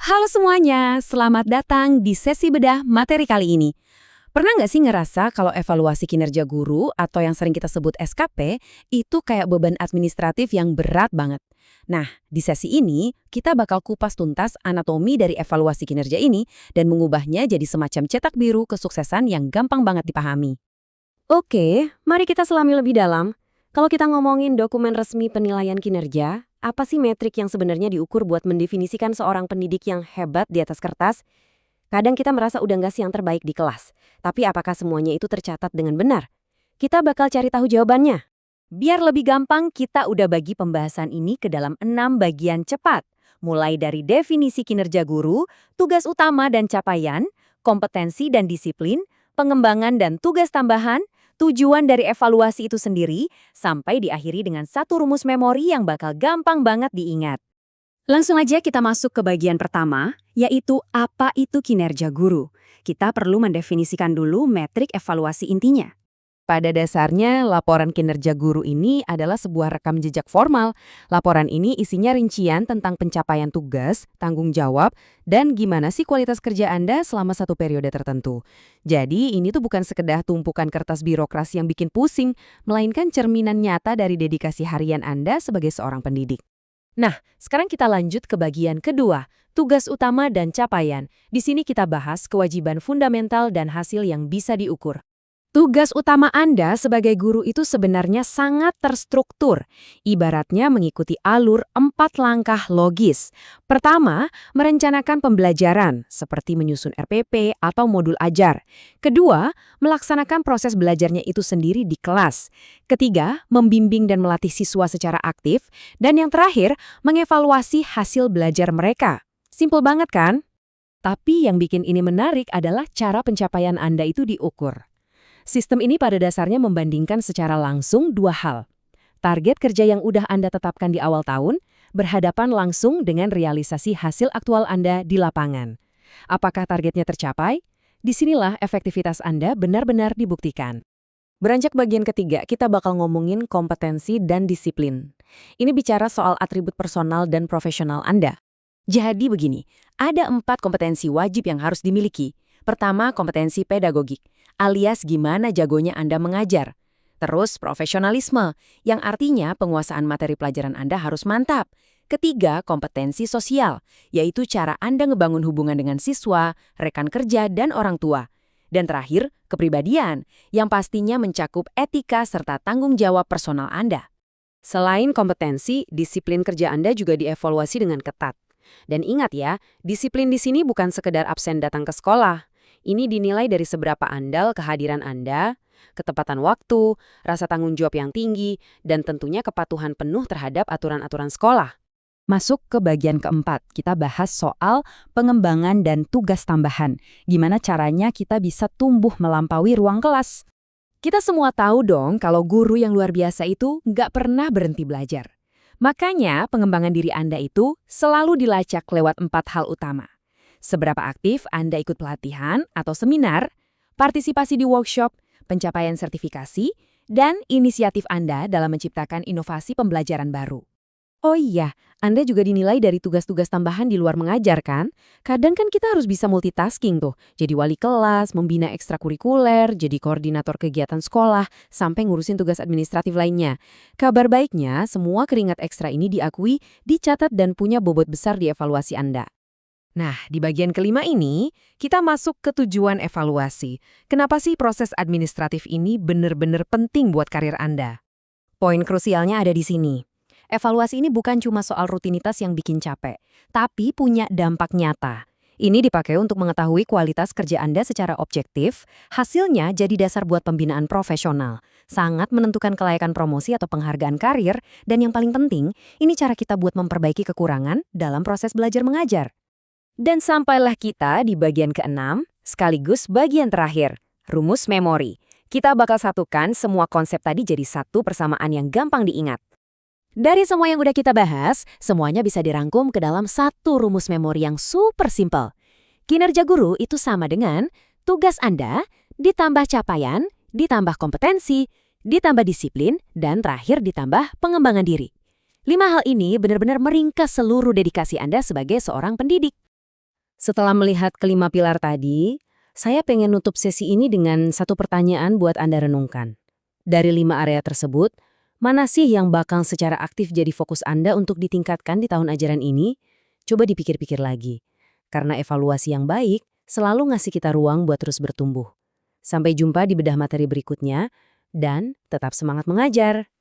Halo semuanya, selamat datang di sesi bedah materi kali ini. Pernah nggak sih ngerasa kalau evaluasi kinerja guru atau yang sering kita sebut SKP itu kayak beban administratif yang berat banget? Nah, di sesi ini kita bakal kupas tuntas anatomi dari evaluasi kinerja ini dan mengubahnya jadi semacam cetak biru kesuksesan yang gampang banget dipahami. Oke, mari kita selami lebih dalam. Kalau kita ngomongin dokumen resmi penilaian kinerja, apa sih metrik yang sebenarnya diukur buat mendefinisikan seorang pendidik yang hebat di atas kertas? Kadang kita merasa udah nggak sih yang terbaik di kelas, tapi apakah semuanya itu tercatat dengan benar? Kita bakal cari tahu jawabannya. Biar lebih gampang, kita udah bagi pembahasan ini ke dalam 6 bagian cepat. Mulai dari definisi kinerja guru, tugas utama dan capaian, kompetensi dan disiplin, pengembangan dan tugas tambahan, tujuan dari evaluasi itu sendiri, sampai diakhiri dengan satu rumus memori yang bakal gampang banget diingat. Langsung aja kita masuk ke bagian pertama, yaitu apa itu kinerja guru. Kita perlu mendefinisikan dulu metrik evaluasi intinya. Pada dasarnya, laporan kinerja guru ini adalah sebuah rekam jejak formal. Laporan ini isinya rincian tentang pencapaian tugas, tanggung jawab, dan gimana sih kualitas kerja Anda selama satu periode tertentu. Jadi, ini tuh bukan sekedar tumpukan kertas birokrasi yang bikin pusing, melainkan cerminan nyata dari dedikasi harian Anda sebagai seorang pendidik. Nah, sekarang kita lanjut ke bagian kedua, tugas utama dan capaian. Di sini kita bahas kewajiban fundamental dan hasil yang bisa diukur. Tugas utama Anda sebagai guru itu sebenarnya sangat terstruktur, ibaratnya mengikuti alur 4 langkah logis. Pertama, merencanakan pembelajaran, seperti menyusun RPP atau modul ajar. Kedua, melaksanakan proses belajarnya itu sendiri di kelas. Ketiga, membimbing dan melatih siswa secara aktif. Dan yang terakhir, mengevaluasi hasil belajar mereka. Simpel banget kan? Tapi yang bikin ini menarik adalah cara pencapaian Anda itu diukur. Sistem ini pada dasarnya membandingkan secara langsung dua hal. Target kerja yang udah Anda tetapkan di awal tahun, berhadapan langsung dengan realisasi hasil aktual Anda di lapangan. Apakah targetnya tercapai? Disinilah efektivitas Anda benar-benar dibuktikan. Beranjak bagian ketiga, kita bakal ngomongin kompetensi dan disiplin. Ini bicara soal atribut personal dan profesional Anda. Jadi begini, ada 4 kompetensi wajib yang harus dimiliki. Pertama, kompetensi pedagogik, alias gimana jagonya Anda mengajar. Terus, profesionalisme, yang artinya penguasaan materi pelajaran Anda harus mantap. Ketiga, kompetensi sosial, yaitu cara Anda ngebangun hubungan dengan siswa, rekan kerja, dan orang tua. Dan terakhir, kepribadian, yang pastinya mencakup etika serta tanggung jawab personal Anda. Selain kompetensi, disiplin kerja Anda juga dievaluasi dengan ketat. Dan ingat ya, disiplin di sini bukan sekedar absen datang ke sekolah. Ini dinilai dari seberapa andal kehadiran Anda, ketepatan waktu, rasa tanggung jawab yang tinggi, dan tentunya kepatuhan penuh terhadap aturan-aturan sekolah. Masuk ke bagian keempat, kita bahas soal pengembangan dan tugas tambahan. Gimana caranya kita bisa tumbuh melampaui ruang kelas? Kita semua tahu dong kalau guru yang luar biasa itu nggak pernah berhenti belajar. Makanya pengembangan diri Anda itu selalu dilacak lewat 4 hal utama. Seberapa aktif Anda ikut pelatihan atau seminar, partisipasi di workshop, pencapaian sertifikasi, dan inisiatif Anda dalam menciptakan inovasi pembelajaran baru. Oh iya, Anda juga dinilai dari tugas-tugas tambahan di luar mengajar kan? Kadang kan kita harus bisa multitasking tuh, jadi wali kelas, membina ekstrakurikuler, jadi koordinator kegiatan sekolah, sampai ngurusin tugas administratif lainnya. Kabar baiknya, semua keringat ekstra ini diakui, dicatat dan punya bobot besar di evaluasi Anda. Nah, di bagian kelima ini, kita masuk ke tujuan evaluasi. Kenapa sih proses administratif ini benar-benar penting buat karir Anda? Poin krusialnya ada di sini. Evaluasi ini bukan cuma soal rutinitas yang bikin capek, tapi punya dampak nyata. Ini dipakai untuk mengetahui kualitas kerja Anda secara objektif, hasilnya jadi dasar buat pembinaan profesional. Sangat menentukan kelayakan promosi atau penghargaan karir, dan yang paling penting, ini cara kita buat memperbaiki kekurangan dalam proses belajar mengajar. Dan sampailah kita di bagian ke-6, sekaligus bagian terakhir, rumus memori. Kita bakal satukan semua konsep tadi jadi satu persamaan yang gampang diingat. Dari semua yang udah kita bahas, semuanya bisa dirangkum ke dalam satu rumus memori yang super simple. Kinerja guru itu sama dengan tugas Anda, ditambah capaian, ditambah kompetensi, ditambah disiplin, dan terakhir ditambah pengembangan diri. 5 hal ini benar-benar meringkas seluruh dedikasi Anda sebagai seorang pendidik. Setelah melihat kelima pilar tadi, saya pengen nutup sesi ini dengan satu pertanyaan buat Anda renungkan. Dari 5 area tersebut, mana sih yang bakal secara aktif jadi fokus Anda untuk ditingkatkan di tahun ajaran ini? Coba dipikir-pikir lagi. Karena evaluasi yang baik selalu ngasih kita ruang buat terus bertumbuh. Sampai jumpa di bedah materi berikutnya, dan tetap semangat mengajar!